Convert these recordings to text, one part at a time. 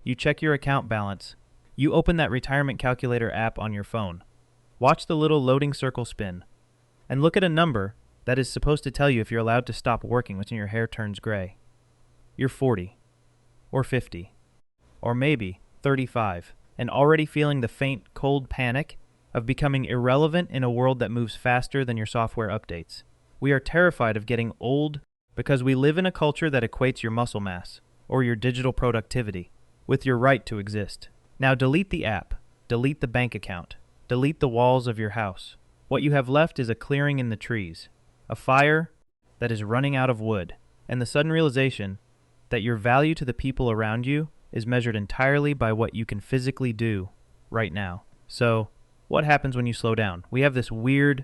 You check your account balance. You open that retirement calculator app on your phone. Watch the little loading circle spin. And look at a number that is supposed to tell you if you're allowed to stop working when your hair turns gray. You're 40. Or 50. Or maybe 35. And already feeling the faint, cold panic of becoming irrelevant in a world that moves faster than your software updates. We are terrified of getting old because we live in a culture that equates your muscle mass, or your digital productivity, with your right to exist. Now delete the app, delete the bank account, delete the walls of your house. What you have left is a clearing in the trees, a fire that is running out of wood, and the sudden realization that your value to the people around you is measured entirely by what you can physically do right now. So, what happens when you slow down? We have this weird,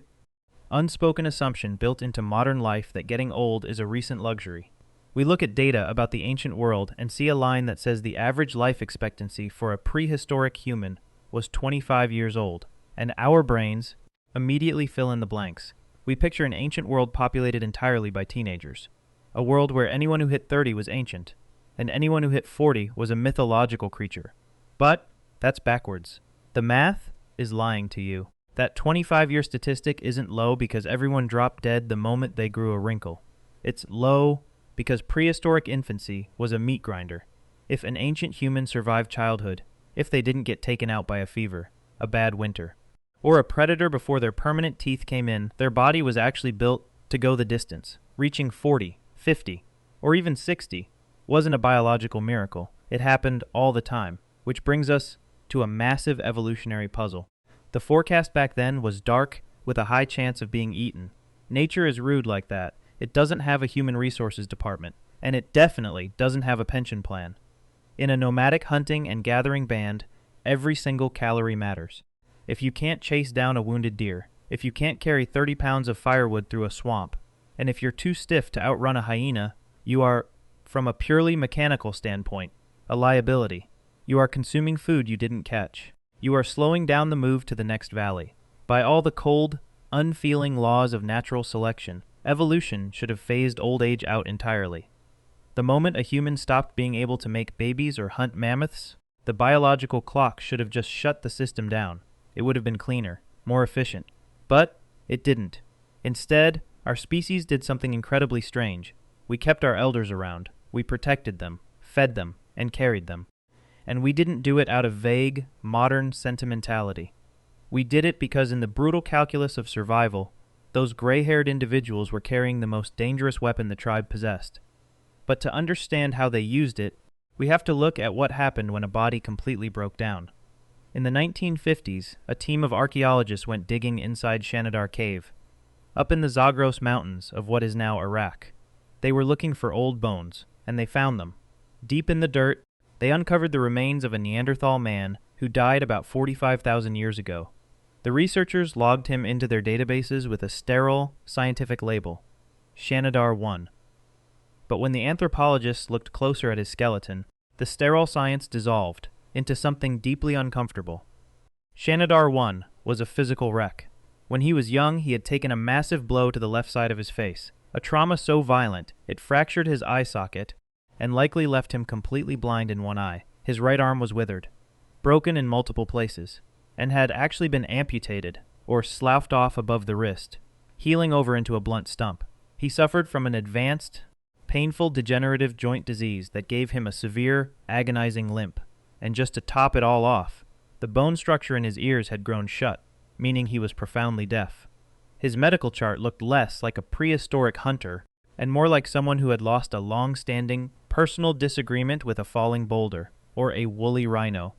unspoken assumption built into modern life that getting old is a recent luxury. We look at data about the ancient world and see a line that says the average life expectancy for a prehistoric human was 25 years old, and our brains immediately fill in the blanks. We picture an ancient world populated entirely by teenagers, a world where anyone who hit 30 was ancient, and anyone who hit 40 was a mythological creature. But that's backwards. The math is lying to you. That 25-year statistic isn't low because everyone dropped dead the moment they grew a wrinkle. It's low because prehistoric infancy was a meat grinder. If an ancient human survived childhood, if they didn't get taken out by a fever, a bad winter, or a predator before their permanent teeth came in, their body was actually built to go the distance. Reaching 40, 50, or even 60 wasn't a biological miracle. It happened all the time, which brings us to a massive evolutionary puzzle. The forecast back then was dark with a high chance of being eaten. Nature is rude like that. It doesn't have a human resources department, and it definitely doesn't have a pension plan. In a nomadic hunting and gathering band, every single calorie matters. If you can't chase down a wounded deer, if you can't carry 30 pounds of firewood through a swamp, and if you're too stiff to outrun a hyena, you are, from a purely mechanical standpoint, a liability. You are consuming food you didn't catch. You are slowing down the move to the next valley. By all the cold, unfeeling laws of natural selection, evolution should have phased old age out entirely. The moment a human stopped being able to make babies or hunt mammoths, the biological clock should have just shut the system down. It would have been cleaner, more efficient. But it didn't. Instead, our species did something incredibly strange. We kept our elders around. We protected them, fed them, and carried them. And we didn't do it out of vague, modern sentimentality. We did it because in the brutal calculus of survival, those gray-haired individuals were carrying the most dangerous weapon the tribe possessed. But to understand how they used it, we have to look at what happened when a body completely broke down. In the 1950s, a team of archaeologists went digging inside Shanidar Cave, up in the Zagros Mountains of what is now Iraq. They were looking for old bones, and they found them. Deep in the dirt, they uncovered the remains of a Neanderthal man who died about 45,000 years ago. The researchers logged him into their databases with a sterile, scientific label, Shanidar 1. But when the anthropologists looked closer at his skeleton, the sterile science dissolved into something deeply uncomfortable. Shanidar 1 was a physical wreck. When he was young, he had taken a massive blow to the left side of his face, a trauma so violent it fractured his eye socket and likely left him completely blind in one eye. His right arm was withered, broken in multiple places, and had actually been amputated or sloughed off above the wrist, healing over into a blunt stump. He suffered from an advanced, painful degenerative joint disease that gave him a severe, agonizing limp. And just to top it all off, the bone structure in his ears had grown shut, meaning he was profoundly deaf. His medical chart looked less like a prehistoric hunter and more like someone who had lost a long-standing, personal disagreement with a falling boulder, or a woolly rhino.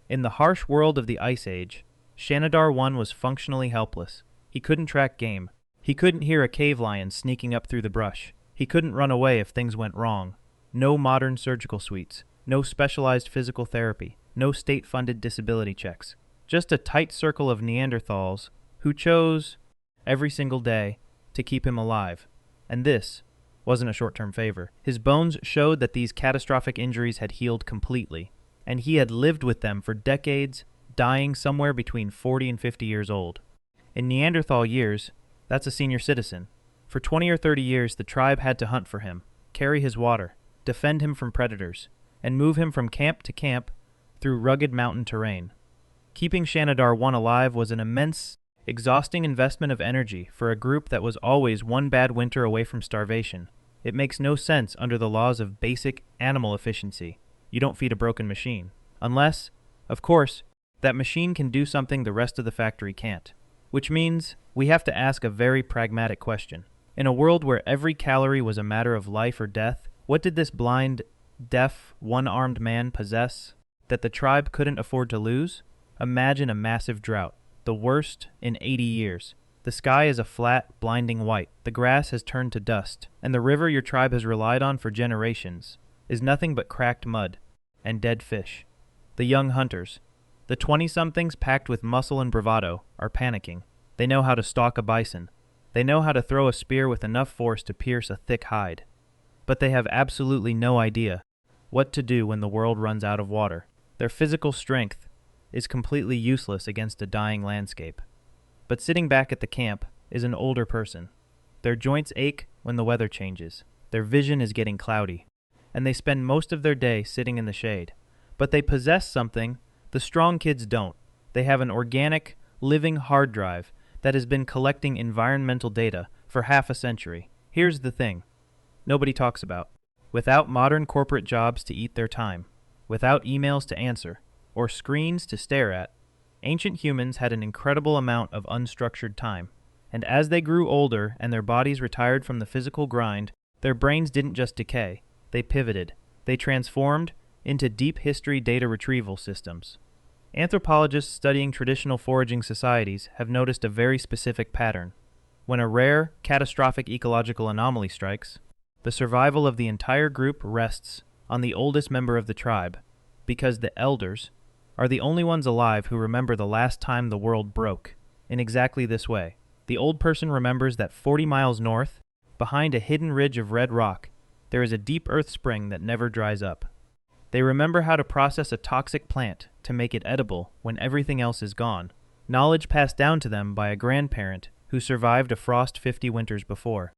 In the harsh world of the Ice Age, Shanidar 1 was functionally helpless. He couldn't track game. He couldn't hear a cave lion sneaking up through the brush. He couldn't run away if things went wrong. No modern surgical suites. No specialized physical therapy. No state-funded disability checks. Just a tight circle of Neanderthals who chose, every single day, to keep him alive. And this wasn't a short-term favor. His bones showed that these catastrophic injuries had healed completely, and he had lived with them for decades, dying somewhere between 40 and 50 years old. In Neanderthal years, that's a senior citizen. For 20 or 30 years, the tribe had to hunt for him, carry his water, defend him from predators, and move him from camp to camp through rugged mountain terrain. Keeping Shanidar 1 alive was an immense, exhausting investment of energy for a group that was always one bad winter away from starvation. It makes no sense under the laws of basic animal efficiency. You don't feed a broken machine. Unless, of course, that machine can do something the rest of the factory can't. Which means we have to ask a very pragmatic question. In a world where every calorie was a matter of life or death, what did this blind, deaf, one-armed man possess that the tribe couldn't afford to lose? Imagine a massive drought, the worst in 80 years. The sky is a flat, blinding white, the grass has turned to dust, and the river your tribe has relied on for generations is nothing but cracked mud and dead fish. The young hunters, the 20-somethings packed with muscle and bravado, are panicking. They know how to stalk a bison. They know how to throw a spear with enough force to pierce a thick hide. But they have absolutely no idea what to do when the world runs out of water. Their physical strength is completely useless against a dying landscape. But sitting back at the camp is an older person. Their joints ache when the weather changes. Their vision is getting cloudy, and they spend most of their day sitting in the shade. But they possess something the strong kids don't. They have an organic, living hard drive that has been collecting environmental data for half a century. Here's the thing nobody talks about. Without modern corporate jobs to eat their time, without emails to answer, or screens to stare at, ancient humans had an incredible amount of unstructured time. And as they grew older and their bodies retired from the physical grind, their brains didn't just decay, they pivoted. They transformed into deep history data retrieval systems. Anthropologists studying traditional foraging societies have noticed a very specific pattern. When a rare, catastrophic ecological anomaly strikes, the survival of the entire group rests on the oldest member of the tribe, because the elders are the only ones alive who remember the last time the world broke, in exactly this way. The old person remembers that 40 miles north, behind a hidden ridge of red rock, there is a deep earth spring that never dries up. They remember how to process a toxic plant to make it edible when everything else is gone, knowledge passed down to them by a grandparent who survived a frost 50 winters before.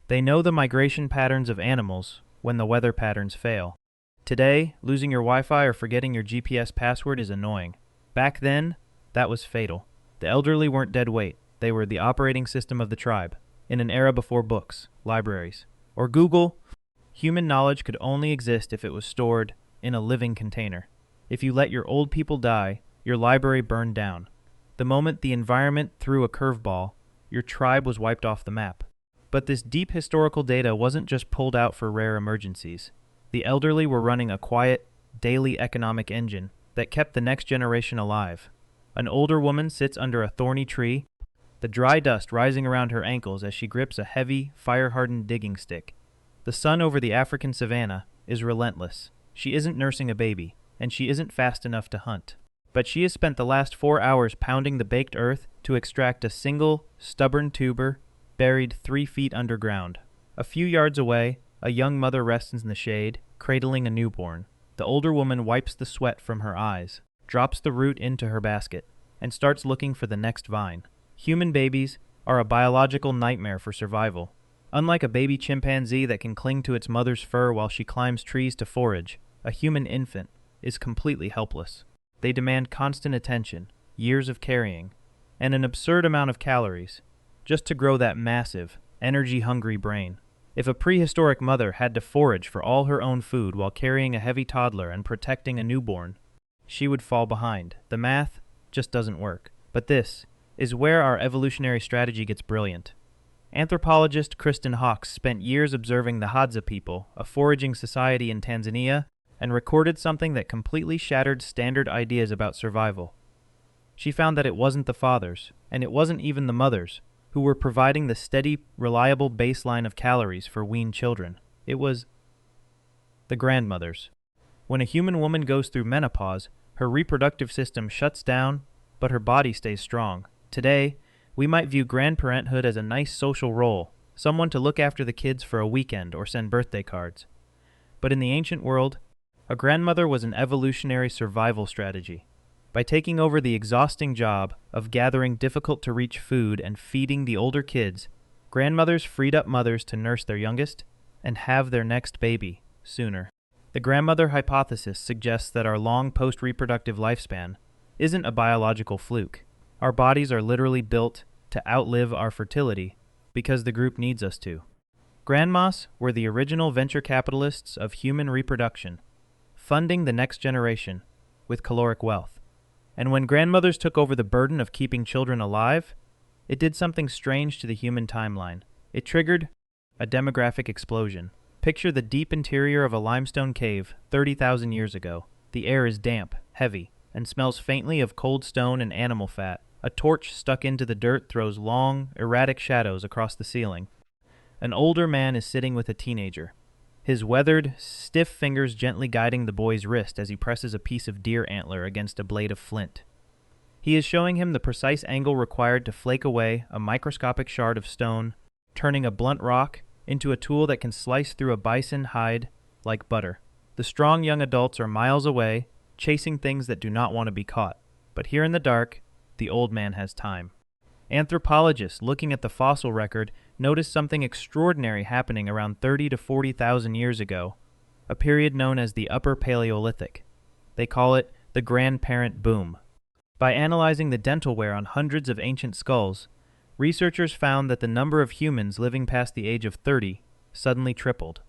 They know the migration patterns of animals when the weather patterns fail. Today, losing your Wi-Fi or forgetting your GPS password is annoying. Back then, that was fatal. The elderly weren't dead weight. They were the operating system of the tribe. In an era before books, libraries, or Google, human knowledge could only exist if it was stored in a living container. If you let your old people die, your library burned down. The moment the environment threw a curveball, your tribe was wiped off the map. But this deep historical data wasn't just pulled out for rare emergencies. The elderly were running a quiet, daily economic engine that kept the next generation alive. An older woman sits under a thorny tree, the dry dust rising around her ankles as she grips a heavy, fire-hardened digging stick. The sun over the African savanna is relentless. She isn't nursing a baby, and she isn't fast enough to hunt. But she has spent the last 4 hours pounding the baked earth to extract a single, stubborn tuber buried 3 feet underground. A few yards away, a young mother rests in the shade, cradling a newborn. The older woman wipes the sweat from her eyes, drops the root into her basket, and starts looking for the next vine. Human babies are a biological nightmare for survival. Unlike a baby chimpanzee that can cling to its mother's fur while she climbs trees to forage, a human infant is completely helpless. They demand constant attention, years of carrying, and an absurd amount of calories, just to grow that massive, energy-hungry brain. If a prehistoric mother had to forage for all her own food while carrying a heavy toddler and protecting a newborn, she would fall behind. The math just doesn't work. But this is where our evolutionary strategy gets brilliant. Anthropologist Kristen Hawkes spent years observing the Hadza people, a foraging society in Tanzania, and recorded something that completely shattered standard ideas about survival. She found that it wasn't the fathers, and it wasn't even the mothers, who were providing the steady, reliable baseline of calories for weaned children. It was the grandmothers. When a human woman goes through menopause, her reproductive system shuts down, but her body stays strong. Today, we might view grandparenthood as a nice social role, someone to look after the kids for a weekend or send birthday cards. But in the ancient world, a grandmother was an evolutionary survival strategy. By taking over the exhausting job of gathering difficult-to-reach food and feeding the older kids, grandmothers freed up mothers to nurse their youngest and have their next baby sooner. The grandmother hypothesis suggests that our long post-reproductive lifespan isn't a biological fluke. Our bodies are literally built to outlive our fertility because the group needs us to. Grandmas were the original venture capitalists of human reproduction, funding the next generation with caloric wealth. And when grandmothers took over the burden of keeping children alive, it did something strange to the human timeline. It triggered a demographic explosion. Picture the deep interior of a limestone cave 30,000 years ago. The air is damp, heavy, and smells faintly of cold stone and animal fat. A torch stuck into the dirt throws long, erratic shadows across the ceiling. An older man is sitting with a teenager, his weathered, stiff fingers gently guiding the boy's wrist as he presses a piece of deer antler against a blade of flint. He is showing him the precise angle required to flake away a microscopic shard of stone, turning a blunt rock into a tool that can slice through a bison hide like butter. The strong young adults are miles away, chasing things that do not want to be caught. But here in the dark, the old man has time. Anthropologists looking at the fossil record noticed something extraordinary happening around 30 to 40,000 years ago, a period known as the Upper Paleolithic. They call it the grandparent boom. By analyzing the dental wear on hundreds of ancient skulls, researchers found that the number of humans living past the age of 30 suddenly tripled.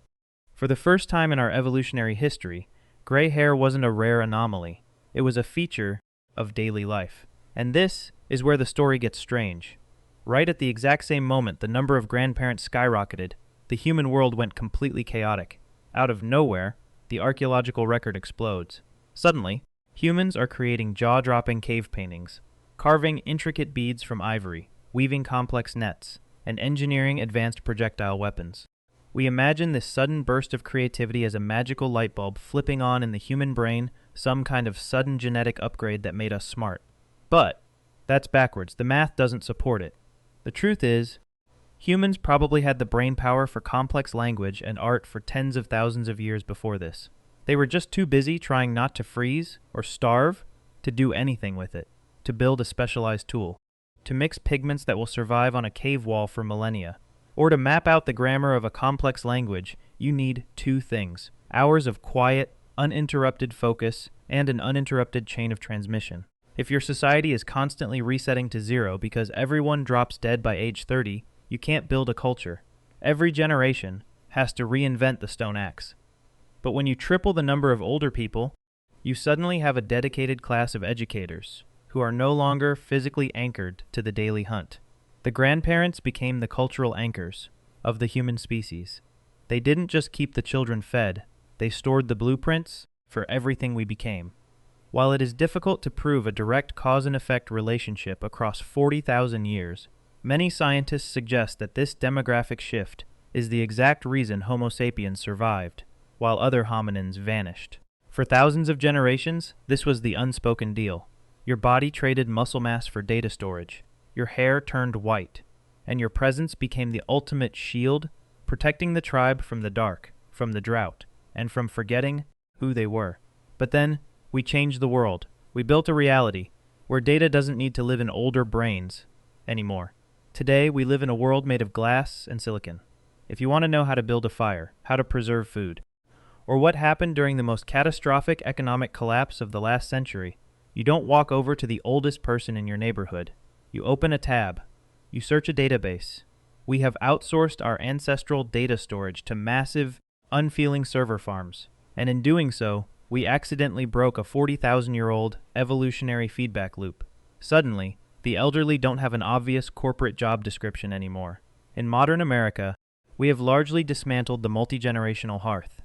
For the first time in our evolutionary history, gray hair wasn't a rare anomaly. It was a feature of daily life. And this is where the story gets strange. Right at the exact same moment the number of grandparents skyrocketed, the human world went completely chaotic. Out of nowhere, the archaeological record explodes. Suddenly, humans are creating jaw-dropping cave paintings, carving intricate beads from ivory, weaving complex nets, and engineering advanced projectile weapons. We imagine this sudden burst of creativity as a magical light bulb flipping on in the human brain, some kind of sudden genetic upgrade that made us smart. But that's backwards. The math doesn't support it. The truth is, humans probably had the brain power for complex language and art for tens of thousands of years before this. They were just too busy trying not to freeze or starve to do anything with it, to build a specialized tool, to mix pigments that will survive on a cave wall for millennia, or to map out the grammar of a complex language. You need two things: hours of quiet, uninterrupted focus, and an uninterrupted chain of transmission. If your society is constantly resetting to zero because everyone drops dead by age 30, you can't build a culture. Every generation has to reinvent the stone axe. But when you triple the number of older people, you suddenly have a dedicated class of educators who are no longer physically anchored to the daily hunt. The grandparents became the cultural anchors of the human species. They didn't just keep the children fed, they stored the blueprints for everything we became. While it is difficult to prove a direct cause and effect relationship across 40,000 years, many scientists suggest that this demographic shift is the exact reason Homo sapiens survived, while other hominins vanished. For thousands of generations, this was the unspoken deal. Your body traded muscle mass for data storage, your hair turned white, and your presence became the ultimate shield, protecting the tribe from the dark, from the drought, and from forgetting who they were. But then, we changed the world. We built a reality where data doesn't need to live in older brains anymore. Today, we live in a world made of glass and silicon. If you want to know how to build a fire, how to preserve food, or what happened during the most catastrophic economic collapse of the last century, you don't walk over to the oldest person in your neighborhood. You open a tab. You search a database. We have outsourced our ancestral data storage to massive, unfeeling server farms, and in doing so, we accidentally broke a 40,000-year-old evolutionary feedback loop. Suddenly, the elderly don't have an obvious corporate job description anymore. In modern America, we have largely dismantled the multi-generational hearth.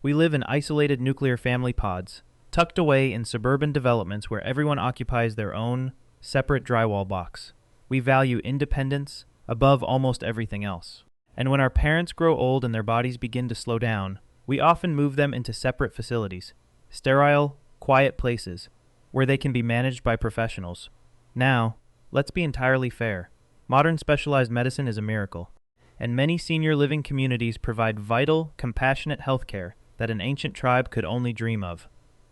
We live in isolated nuclear family pods, tucked away in suburban developments where everyone occupies their own separate drywall box. We value independence above almost everything else. And when our parents grow old and their bodies begin to slow down, we often move them into separate facilities, sterile, quiet places, where they can be managed by professionals. Now, let's be entirely fair. Modern specialized medicine is a miracle, and many senior living communities provide vital, compassionate healthcare that an ancient tribe could only dream of.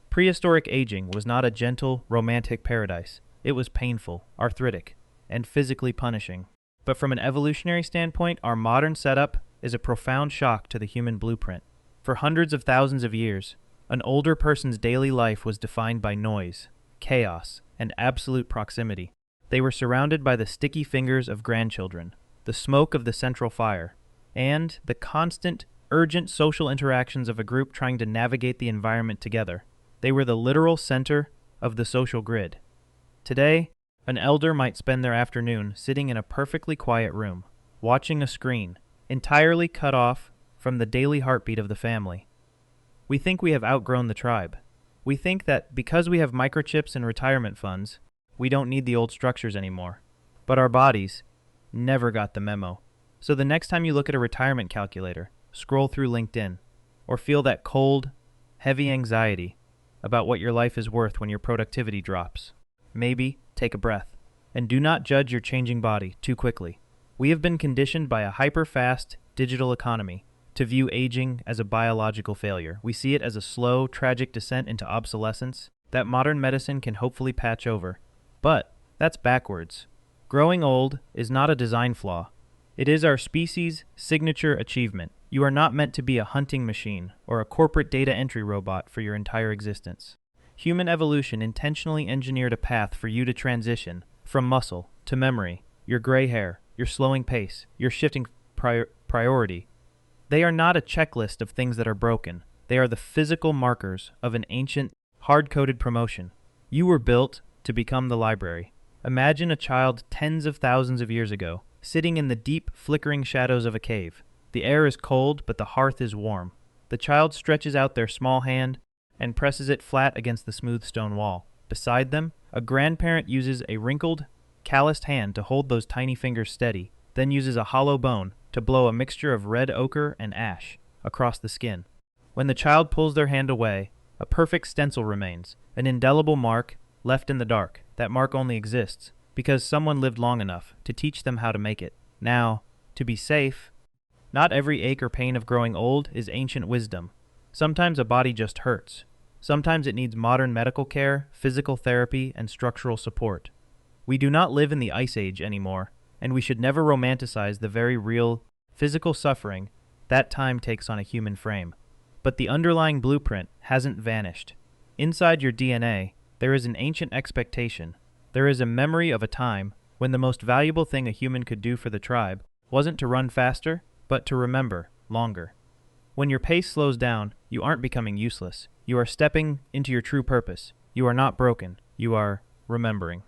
Prehistoric aging was not a gentle, romantic paradise. It was painful, arthritic, and physically punishing. But from an evolutionary standpoint, our modern setup is a profound shock to the human blueprint. For hundreds of thousands of years, an older person's daily life was defined by noise, chaos, and absolute proximity. They were surrounded by the sticky fingers of grandchildren, the smoke of the central fire, and the constant, urgent social interactions of a group trying to navigate the environment together. They were the literal center of the social grid. Today, an elder might spend their afternoon sitting in a perfectly quiet room, watching a screen, entirely cut off from the daily heartbeat of the family. We think we have outgrown the tribe. We think that because we have microchips and retirement funds, we don't need the old structures anymore. But our bodies never got the memo. So the next time you look at a retirement calculator, scroll through LinkedIn, or feel that cold, heavy anxiety about what your life is worth when your productivity drops, maybe take a breath, and do not judge your changing body too quickly. We have been conditioned by a hyper-fast digital economy to view aging as a biological failure. We see it as a slow, tragic descent into obsolescence that modern medicine can hopefully patch over. But that's backwards. Growing old is not a design flaw. It is our species' signature achievement. You are not meant to be a hunting machine or a corporate data entry robot for your entire existence. Human evolution intentionally engineered a path for you to transition from muscle to memory, your gray hair, your slowing pace, your shifting priority. They are not a checklist of things that are broken. They are the physical markers of an ancient, hard-coded promotion. You were built to become the library. Imagine a child tens of thousands of years ago, sitting in the deep, flickering shadows of a cave. The air is cold, but the hearth is warm. The child stretches out their small hand and presses it flat against the smooth stone wall. Beside them, a grandparent uses a wrinkled, calloused hand to hold those tiny fingers steady, then uses a hollow bone to blow a mixture of red ochre and ash across the skin. When the child pulls their hand away, a perfect stencil remains, an indelible mark left in the dark. That mark only exists because someone lived long enough to teach them how to make it. Now, to be safe, not every ache or pain of growing old is ancient wisdom. Sometimes a body just hurts. Sometimes it needs modern medical care, physical therapy, and structural support. We do not live in the Ice Age anymore, and we should never romanticize the very real physical suffering that time takes on a human frame. But the underlying blueprint hasn't vanished. Inside your DNA, there is an ancient expectation. There is a memory of a time when the most valuable thing a human could do for the tribe wasn't to run faster, but to remember longer. When your pace slows down, you aren't becoming useless. You are stepping into your true purpose. You are not broken. You are remembering.